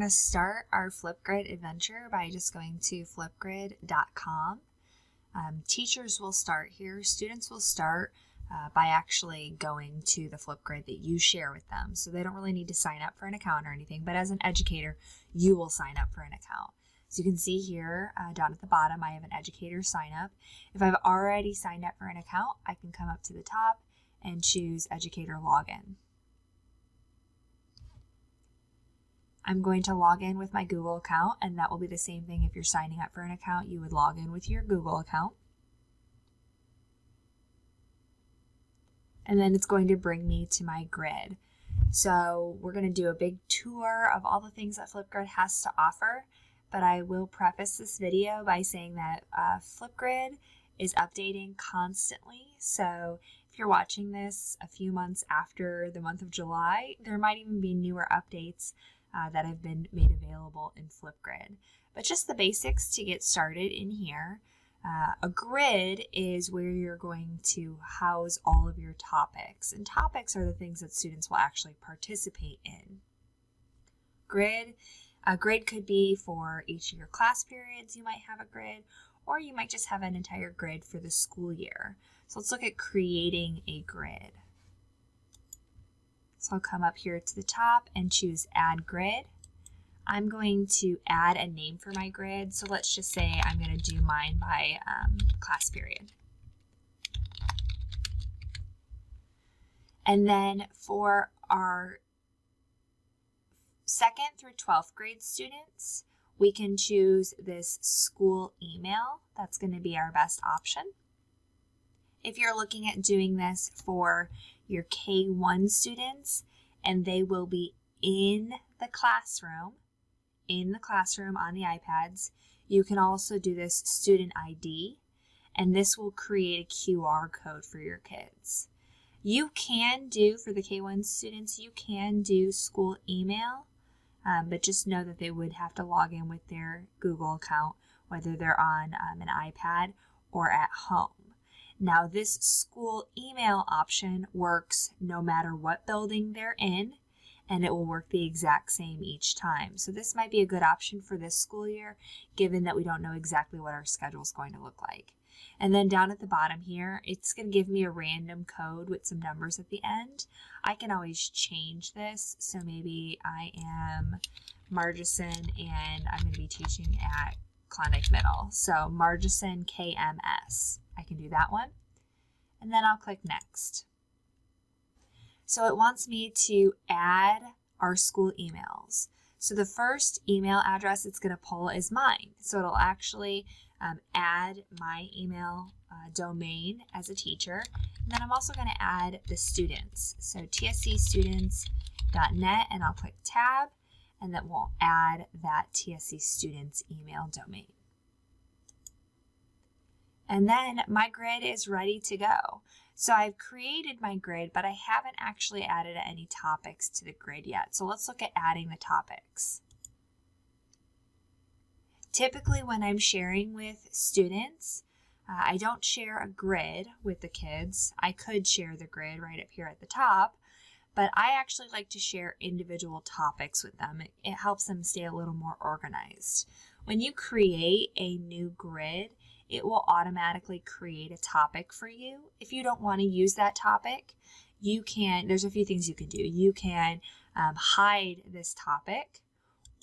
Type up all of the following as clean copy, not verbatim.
to start our Flipgrid adventure by just going to flipgrid.com. Teachers will start here. Students will start by actually going to the Flipgrid that you share with them. So they don't really need to sign up for an account or anything, but as an educator, you will sign up for an account. So you can see here down at the bottom, I have an educator sign up. If I've already signed up for an account, I can come up to the top and choose educator login. I'm going to log in with my Google account, and that will be the same thing if you're signing up for an account. You would log in with your Google account. And then it's going to bring me to my grid. So we're going to do a big tour of all the things that Flipgrid has to offer, but I will preface this video by saying that Flipgrid is updating constantly. So if you're watching this a few months after the month of July, there might even be newer updates that have been made available in Flipgrid. But just the basics to get started in here. A grid is where you're going to house all of your topics, and topics are the things that students will actually participate in. A grid could be for each of your class periods. You might have a grid, or you might just have an entire grid for the school year. So let's look at creating a grid. So I'll come up here to the top and choose Add Grid. I'm going to add a name for my grid. So let's just say I'm going to do mine by class period. And then for our 2nd through 12th grade students, we can choose this school email. That's going to be our best option. If you're looking at doing this for your K1 students, and they will be in the classroom on the iPads, you can also do this student ID, and this will create a QR code for your kids. You can do, for the K1 students, you can do school email, but just know that they would have to log in with their Google account, whether they're on an iPad or at home. Now, this school email option works no matter what building they're in, and it will work the exact same each time. So this might be a good option for this school year, given that we don't know exactly what our schedule is going to look like. And then down at the bottom here, it's going to give me a random code with some numbers at the end. I can always change this. So maybe I am Margison, and I'm going to be teaching at Klondike Middle. So Margison KMS. I can do that one, and then I'll click Next. So it wants me to add our school emails. So the first email address it's going to pull is mine. So it'll actually add my email domain as a teacher. And then I'm also going to add the students. So tscstudents.net, and I'll click Tab, and then we'll add that TSC Students email domain. And then my grid is ready to go. So I've created my grid, but I haven't actually added any topics to the grid yet. So let's look at adding the topics. Typically when I'm sharing with students, I don't share a grid with the kids. I could share the grid right up here at the top, but I actually like to share individual topics with them. It helps them stay a little more organized. When you create a new grid, it will automatically create a topic for you. If you don't want to use that topic, you can, there's a few things you can do. You can hide this topic,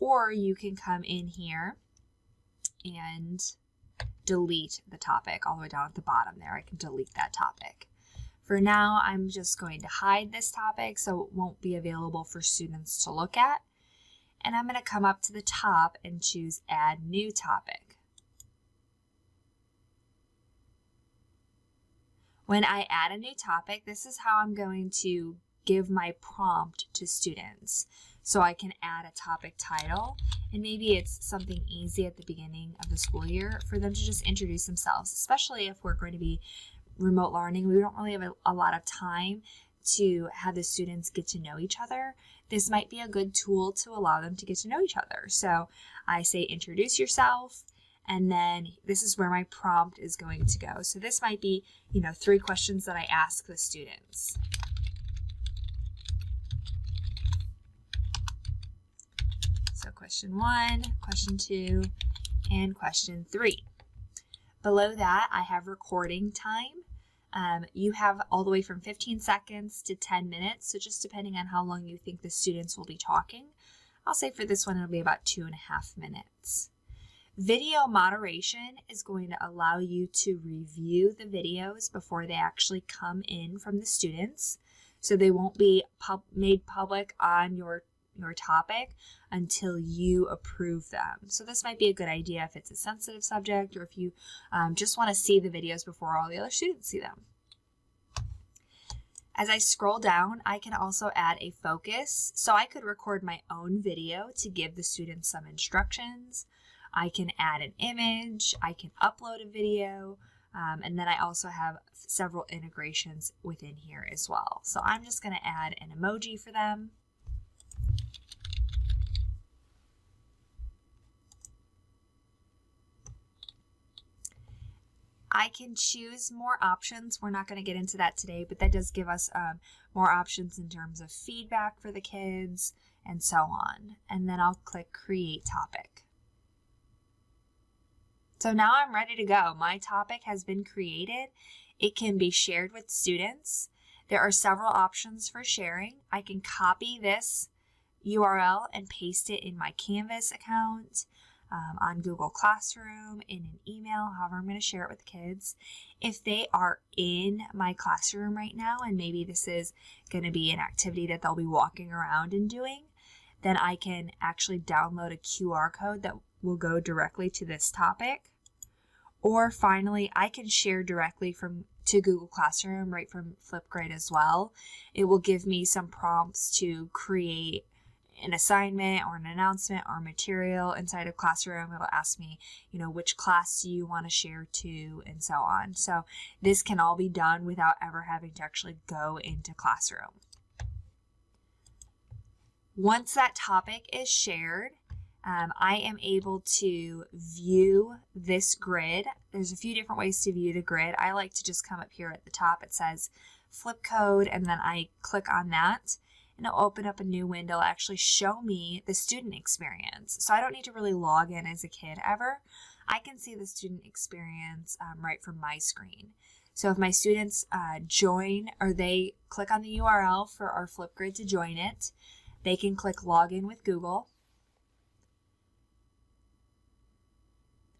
or you can come in here and delete the topic all the way down at the bottom there. I can delete that topic. For now, I'm just going to hide this topic so it won't be available for students to look at. And I'm going to come up to the top and choose Add New Topic. When I add a new topic, this is how I'm going to give my prompt to students. So I can add a topic title, and maybe it's something easy at the beginning of the school year for them to just introduce themselves, especially if we're going to be remote learning. We don't really have a lot of time to have the students get to know each other. This might be a good tool to allow them to get to know each other. So I say introduce yourself, and then this is where my prompt is going to go. So this might be, 3 questions that I ask the students. So question 1, question 2, and question 3. Below that, I have recording time. You have all the way from 15 seconds to 10 minutes, so just depending on how long you think the students will be talking. I'll say for this one, it'll be about 2.5 minutes. Video moderation is going to allow you to review the videos before they actually come in from the students. So they won't be made public on your topic until you approve them. So this might be a good idea if it's a sensitive subject or if you just want to see the videos before all the other students see them. As I scroll down, I can also add a focus. So I could record my own video to give the students some instructions. I can add an image, I can upload a video, and then I also have several integrations within here as well. So I'm just going to add an emoji for them. I can choose more options. We're not going to get into that today, but that does give us more options in terms of feedback for the kids and so on. And then I'll click Create Topic. So now I'm ready to go. My topic has been created. It can be shared with students. There are several options for sharing. I can copy this URL and paste it in my Canvas account, on Google Classroom, in an email, however I'm going to share it with kids. If they are in my classroom right now, and maybe this is going to be an activity that they'll be walking around and doing, then I can actually download a QR code that will go directly to this topic. Or finally, I can share directly to Google Classroom right from Flipgrid as well. It will give me some prompts to create an assignment or an announcement or material inside of Classroom. It'll ask me, which class do you want to share to, and so on. So this can all be done without ever having to actually go into Classroom. Once that topic is shared, I am able to view this grid. There's a few different ways to view the grid. I like to just come up here at the top. It says flip code, and then I click on that, and it'll open up a new window, actually show me the student experience. So I don't need to really log in as a kid ever. I can see the student experience right from my screen. So if my students join, or they click on the URL for our Flipgrid to join it, they can click Login with Google.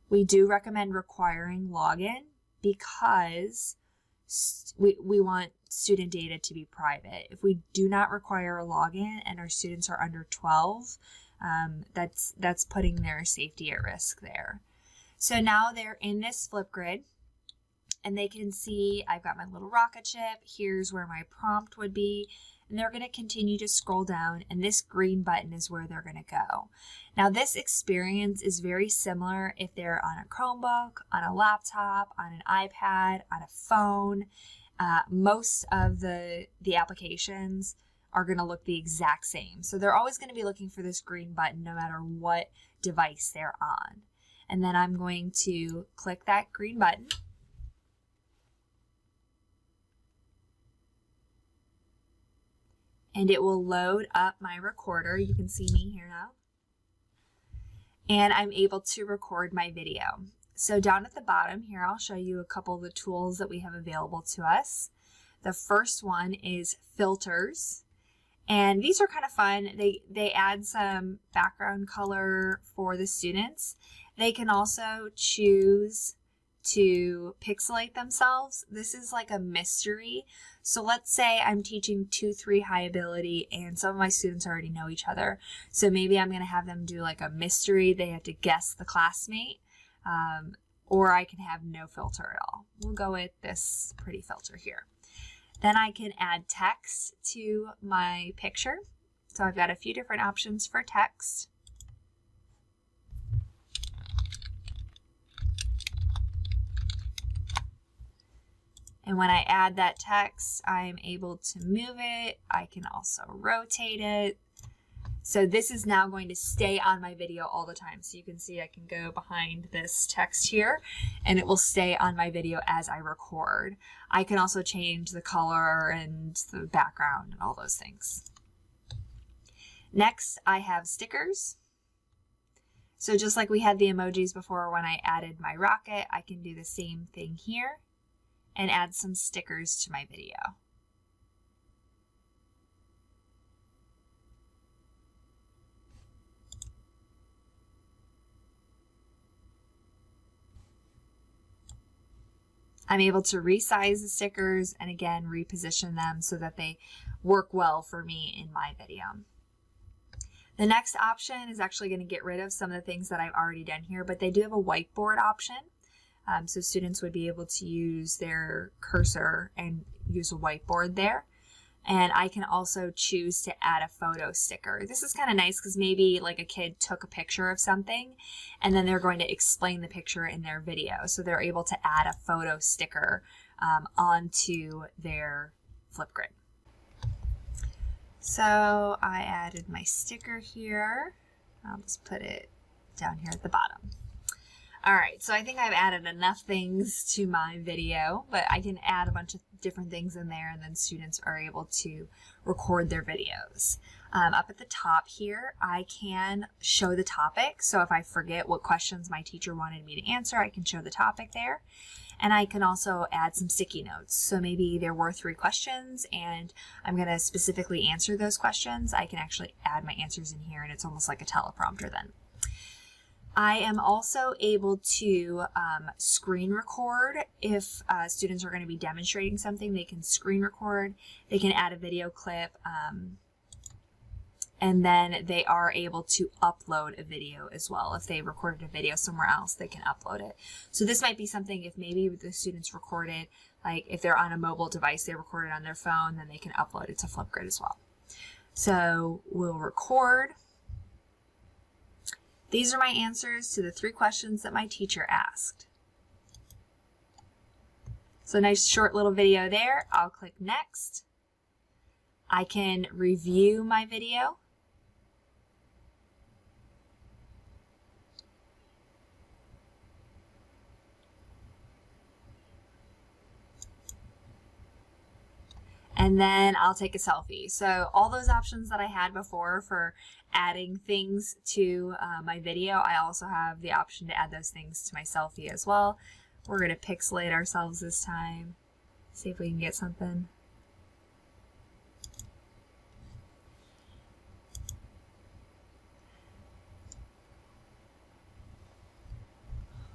We do recommend requiring login because we want student data to be private. If we do not require a login and our students are under 12, that's putting their safety at risk there. So now they're in this Flipgrid, and they can see I've got my little rocket ship. Here's where my prompt would be. And they're going to continue to scroll down, and this green button is where they're going to go. Now this experience is very similar if they're on a Chromebook, on a laptop, on an iPad, on a phone. Most of the applications are going to look the exact same. So they're always going to be looking for this green button no matter what device they're on. And then I'm going to click that green button. And it will load up my recorder. You can see me here now. And I'm able to record my video. So down at the bottom here, I'll show you a couple of the tools that we have available to us. The first one is filters. And these are kind of fun. They add some background color for the students. They can also choose to pixelate themselves. This is like a mystery. So let's say I'm teaching 2-3 high ability and some of my students already know each other. So maybe I'm going to have them do like a mystery. They have to guess the classmate, or I can have no filter at all. We'll go with this pretty filter here. Then I can add text to my picture. So I've got a few different options for text. And when I add that text, I am able to move it. I can also rotate it. So this is now going to stay on my video all the time. So you can see I can go behind this text here and it will stay on my video as I record. I can also change the color and the background and all those things. Next, I have stickers. So just like we had the emojis before when I added my rocket, I can do the same thing here and add some stickers to my video. I'm able to resize the stickers and again reposition them so that they work well for me in my video. The next option is actually going to get rid of some of the things that I've already done here, but they do have a whiteboard option. So students would be able to use their cursor and use a whiteboard there. And I can also choose to add a photo sticker. This is kind of nice because maybe like a kid took a picture of something and then they're going to explain the picture in their video. So they're able to add a photo sticker onto their Flipgrid. So I added my sticker here. I'll just put it down here at the bottom. All right, so I think I've added enough things to my video, but I can add a bunch of different things in there and then students are able to record their videos. Up at the top here, I can show the topic. So if I forget what questions my teacher wanted me to answer, I can show the topic there. And I can also add some sticky notes. So maybe there were 3 questions and I'm going to specifically answer those questions. I can actually add my answers in here and it's almost like a teleprompter then. I am also able to screen record. If students are going to be demonstrating something, they can screen record. They can add a video clip, and then they are able to upload a video as well. If they recorded a video somewhere else, they can upload it. So this might be something if maybe the students recorded, like if they're on a mobile device, they recorded on their phone, then they can upload it to Flipgrid as well. So we'll record. These are my answers to the 3 questions that my teacher asked. So nice short little video there. I'll click next. I can review my video. And then I'll take a selfie. So all those options that I had before for adding things to my video, I also have the option to add those things to my selfie as well. We're going to pixelate ourselves this time. See if we can get something.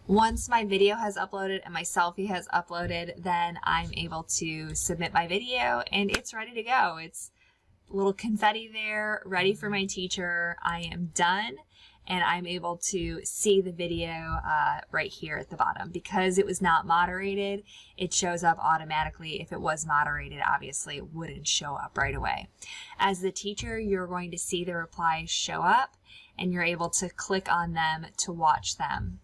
Once my video has uploaded and my selfie has uploaded, then I'm able to submit my video and it's ready to go. It's a little confetti there, ready for my teacher. I am done and I'm able to see the video right here at the bottom. Because it was not moderated, it shows up automatically. If it was moderated, obviously it wouldn't show up right away. As the teacher, you're going to see the replies show up and you're able to click on them to watch them.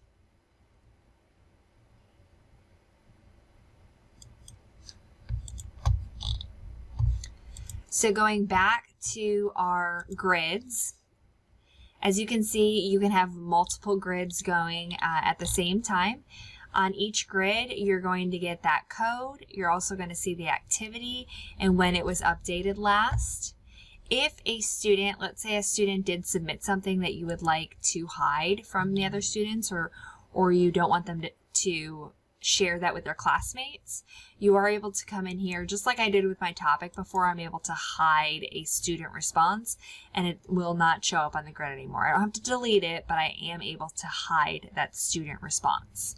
So going back to our grids, as you can see, you can have multiple grids going at the same time. On each grid, you're going to get that code. You're also going to see the activity and when it was updated last. If a student, let's say a student did submit something that you would like to hide from the other students or you don't want them to share that with their classmates, you are able to come in here just like I did with my topic before. I'm able to hide a student response and it will not show up on the grid anymore. I don't have to delete it, but I am able to hide that student response.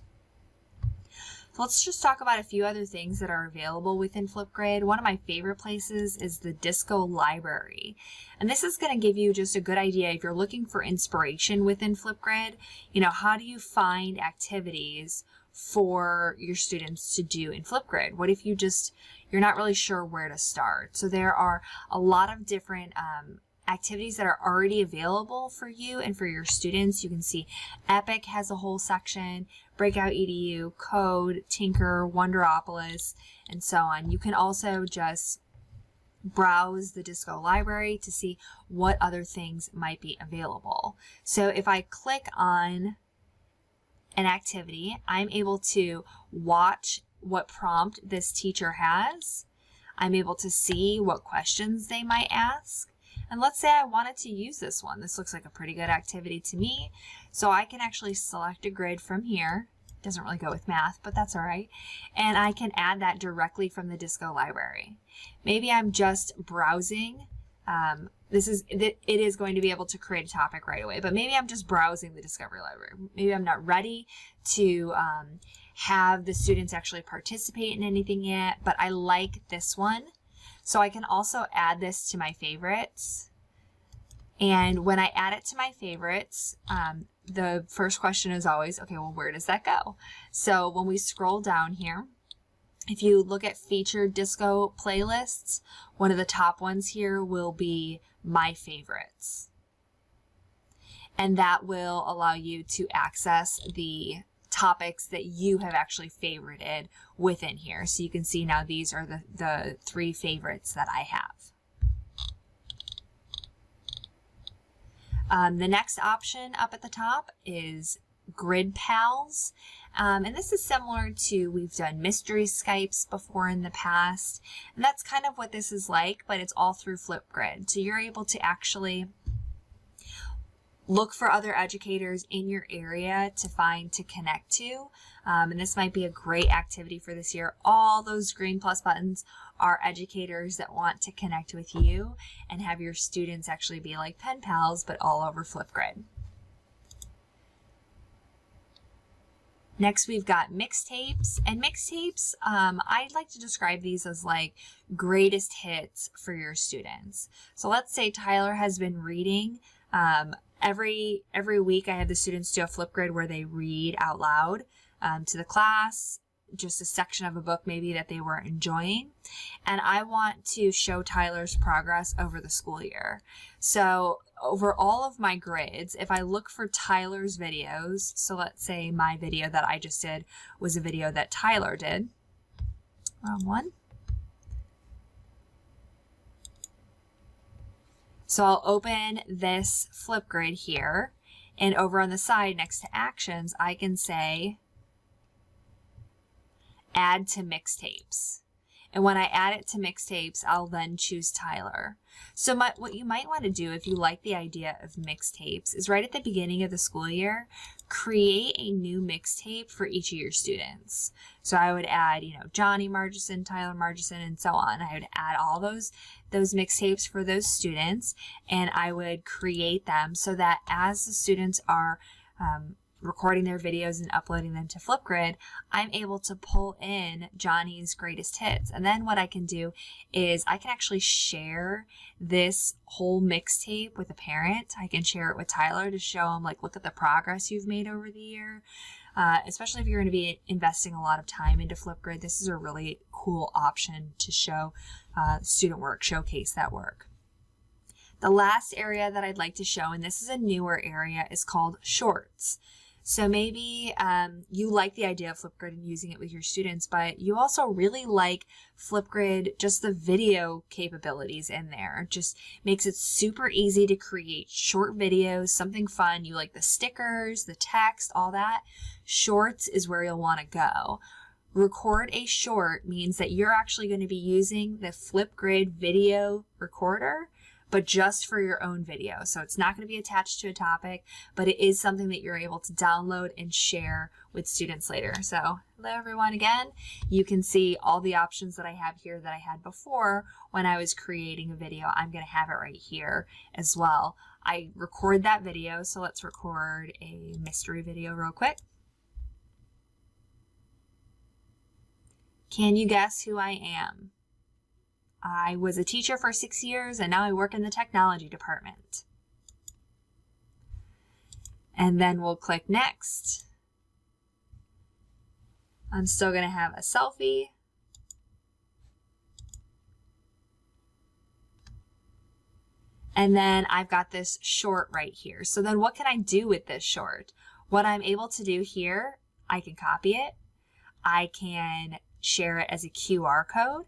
So let's just talk about a few other things that are available within Flipgrid. One of my favorite places is the Disco Library. And this is going to give you just a good idea if you're looking for inspiration within Flipgrid. You know, how do you find activities for your students to do in Flipgrid? What if you're not really sure where to start? So there are a lot of different activities that are already available for you and for your students. You can see Epic has a whole section, Breakout EDU, Code, Tinker, Wonderopolis, and so on. You can also just browse the Disco Library to see what other things might be available. So if I click on an activity, I'm able to watch what prompt this teacher has. I'm able to see what questions they might ask. And let's say I wanted to use this one. This looks like a pretty good activity to me. So I can actually select a grid from here. Doesn't really go with math, but that's all right. And I can add that directly from the Disco library. Maybe I'm just browsing. It is going to be able to create a topic right away, but maybe I'm just browsing the Discovery Library. Maybe I'm not ready to have the students actually participate in anything yet, but I like this one. So I can also add this to my favorites. And when I add it to my favorites, the first question is always, okay, well, where does that go? So when we scroll down here, if you look at featured disco playlists, one of the top ones here will be my favorites. And that will allow you to access the topics that you have actually favorited within here. So you can see now these are the 3 favorites that I have. The next option up at the top is Grid Pals. And this is similar to, we've done mystery Skypes before in the past. And that's kind of what this is like, but it's all through Flipgrid. So you're able to actually look for other educators in your area to connect to. And this might be a great activity for this year. All those green plus buttons are educators that want to connect with you and have your students actually be like pen pals, but all over Flipgrid. Next, we've got mixtapes, and mixtapes, I'd like to describe these as like greatest hits for your students. So let's say Tyler has been reading. Every week I have the students do a Flipgrid where they read out loud to the class, just a section of a book maybe that they were enjoying. And I want to show Tyler's progress over the school year. So over all of my grids, if I look for Tyler's videos, so let's say my video that I just did was a video that Tyler did. Wrong one. So I'll open this Flipgrid here, and over on the side next to actions, I can say add to mixtapes. And when I add it to mixtapes, I'll then choose Tyler. So what you might want to do if you like the idea of mixtapes is right at the beginning of the school year, create a new mixtape for each of your students. So I would add, Johnny Margison, Tyler Margison, and so on. I would add all those mixtapes for those students, and I would create them so that as the students are recording their videos and uploading them to Flipgrid, I'm able to pull in Johnny's greatest hits. And then what I can do is I can actually share this whole mixtape with a parent. I can share it with Tyler to show him, like, look at the progress you've made over the year. Especially if you're going to be investing a lot of time into Flipgrid, this is a really cool option to show student work, showcase that work. The last area that I'd like to show, and this is a newer area, is called Shorts. So maybe you like the idea of Flipgrid and using it with your students, but you also really like Flipgrid, just the video capabilities in there. It just makes it super easy to create short videos, something fun. You like the stickers, the text, all that. Shorts is where you'll want to go. Record a short means that you're actually going to be using the Flipgrid video recorder, but just for your own video. So it's not going to be attached to a topic, but it is something that you're able to download and share with students later. So hello everyone again. You can see all the options that I have here that I had before when I was creating a video. I'm going to have it right here as well. I record that video, so let's record a mystery video real quick. Can you guess who I am? I was a teacher for 6 years and now I work in the technology department. And then we'll click next. I'm still going to have a selfie. And then I've got this short right here. So then what can I do with this short? What I'm able to do here, I can copy it. I can share it as a QR code.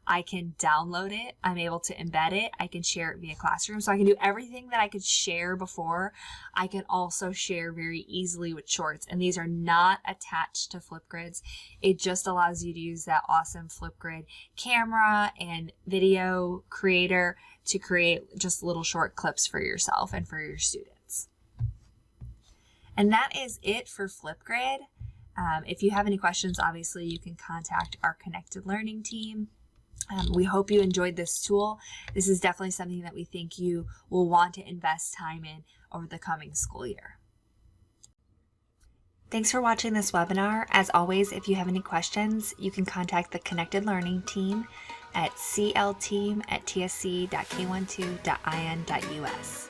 I can download it. I'm able to embed it. I can share it via Classroom. So I can do everything that I could share before. I can also share very easily with Shorts. And these are not attached to Flipgrids. It just allows you to use that awesome Flipgrid camera and video creator to create just little short clips for yourself and for your students. And that is it for Flipgrid. If you have any questions, obviously you can contact our Connected Learning team. We hope you enjoyed this tool. This is definitely something that we think you will want to invest time in over the coming school year. Thanks for watching this webinar. As always, if you have any questions, you can contact the Connected Learning team at clteam@tsc.k12.in.us.